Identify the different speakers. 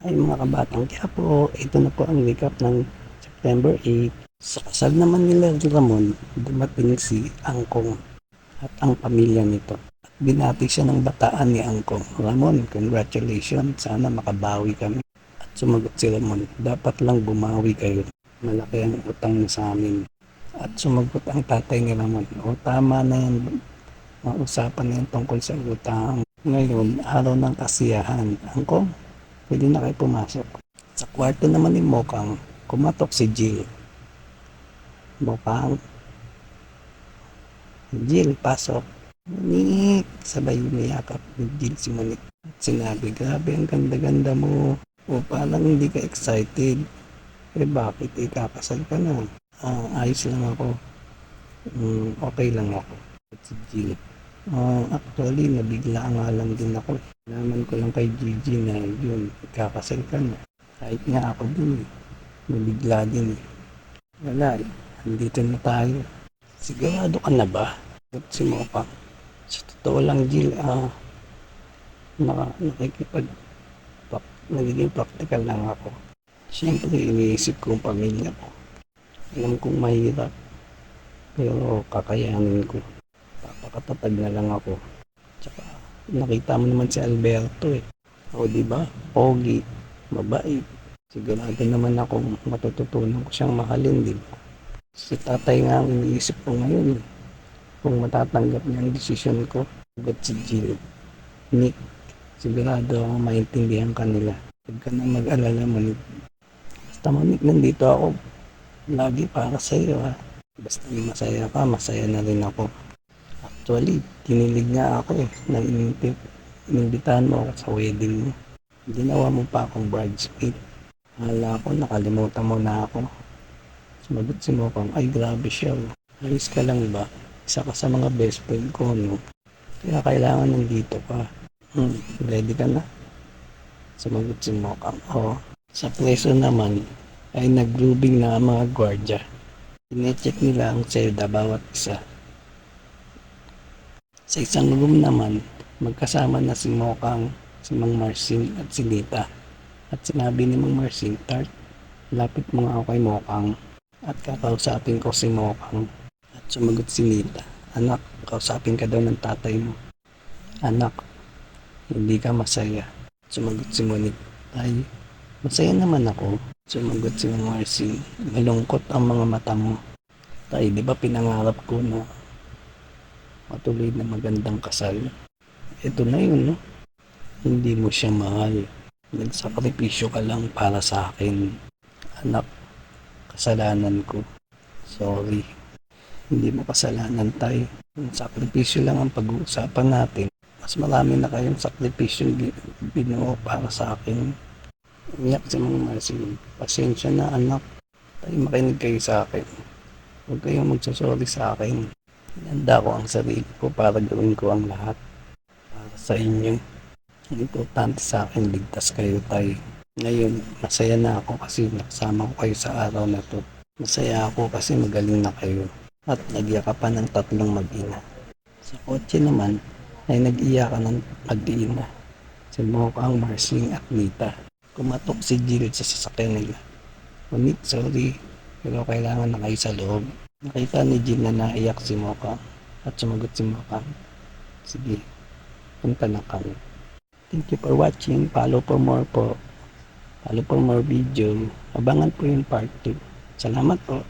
Speaker 1: Ay mga kabatang Quiapo, ito na po ang recap ng September 8. Sa kasal naman nila Ramon, dumating si Angkong at ang pamilya nito. At binati siya ng bataan ni Angkong. Ramon, congratulations, sana makabawi kami. At sumagot si Ramon, dapat lang bumawi kayo. Malaki ang utang niyo sa amin. At sumagot ang tatay ni Ramon, o tama na yan, mausapan na yan tungkol sa utang. Ngayon, araw ng kasiyahan. Angkong, pwede na kayo pumasok. Sa kwarto naman ni Mokang, kumatok si Jill. Mokang, Jill, pasok. Monique, sabay umiyakap ni Jill si Monique. At sinabi, grabe ang ganda-ganda mo. O parang hindi ka excited. Bakit? Ikakasal ka na. Ayos lang ako. Okay lang ako. At si Jill, actually, nabigla nga lang din ako. Naman ko lang kay Gigi na yun, ikakasal ka na. Kahit nga ako din nabigla din Wala andito na tayo. Sigurado ka na ba? At si Mopa, sa totoo lang Jill, nagiging practical lang ako. Siyempre, iniisip ko ang pamilya ko. Alam kong mahirap, pero kakayanin ko. Papakatatag na lang ako. Tsaka, nakita mo naman si Alberto O diba? Pogi, mabait. Sigurado naman akong matututunan ko siyang mahalin, diba? Si tatay nga ang iniisip ko ngayon. Kung matatanggap niya ang desisyon ko. But si Jill, Nick, sigurado akong maintindihan kanila. Huwag ka na mag-alala mo, Nick. Basta mo, Nick, nandito ako. Lagi para sa iyo, ha. Basta masaya ka, masaya na rin ako. Actually, kinilig nga ako nang inimbitahan mo ako sa wedding mo. Ginawa mo pa akong bridesmaid. Hala ko, nakalimutan mo na ako. Sumagot si Mokang, ay grabe siya. Ayos ka lang ba? Isa ka sa mga best friend ko, no? Kaya kailangan nandito ka. Ready ka na? Sumagot si Mokang, oo. Sa preso naman, ay nag-grouping na ang mga gwardya. Tinecheck nila ang selda bawat isa. Sa isang room naman, magkasama na si Mokang, si Mang Marcin at si Nita. At sinabi ni Mang Marcin, Tart, lapit mo nga ako kay Mokang at kakausapin ko si Mokang. At sumagot si Nita, anak, kausapin ka daw ng tatay mo. Anak, hindi ka masaya. Sumagot si Monique, ay, masaya naman ako. Sumagot si Mang Marcin, malungkot ang mga mata mo. Tay, di ba pinangarap ko na matuloy na magandang kasal? Ito na yun, no? Hindi mo siya mahal. Nagsakripisyo ka lang para sa akin. Anak, kasalanan ko. Sorry. Hindi mo kasalanan, tay. Yung sakripisyo lang ang pag-uusapan natin. Mas marami na kayong sakripisyo binuo para sa akin. Umiyak si Mang Marcin. Pasensya na, anak. Tay, makinig kayo sa akin. Huwag kayong magsasorry sa akin. Inanda ko ang sarili ko para gawin ko ang lahat para sa inyo. Ang importante sa akin, ligtas kayo, tay. Ngayon, masaya na ako kasi nakasama ko kayo sa araw na to. Masaya ako kasi magaling na kayo. At nagyakapan ng tatlong mag-ina. Sa kotse naman, ay nag-iyakan ng mag-ina. Si Mokang, Marcin at Nita. Kumatok si Jill sa sasakyan nila. Ngunit, sorry, pero kailangan na kayo sa loob. Nakita ni Jill na naiyak si Mokang. At sumagot si Mokang, sige, punta na kami. Thank you for watching. Follow for more po. Follow for more video. Abangan po yung part 2. Salamat po.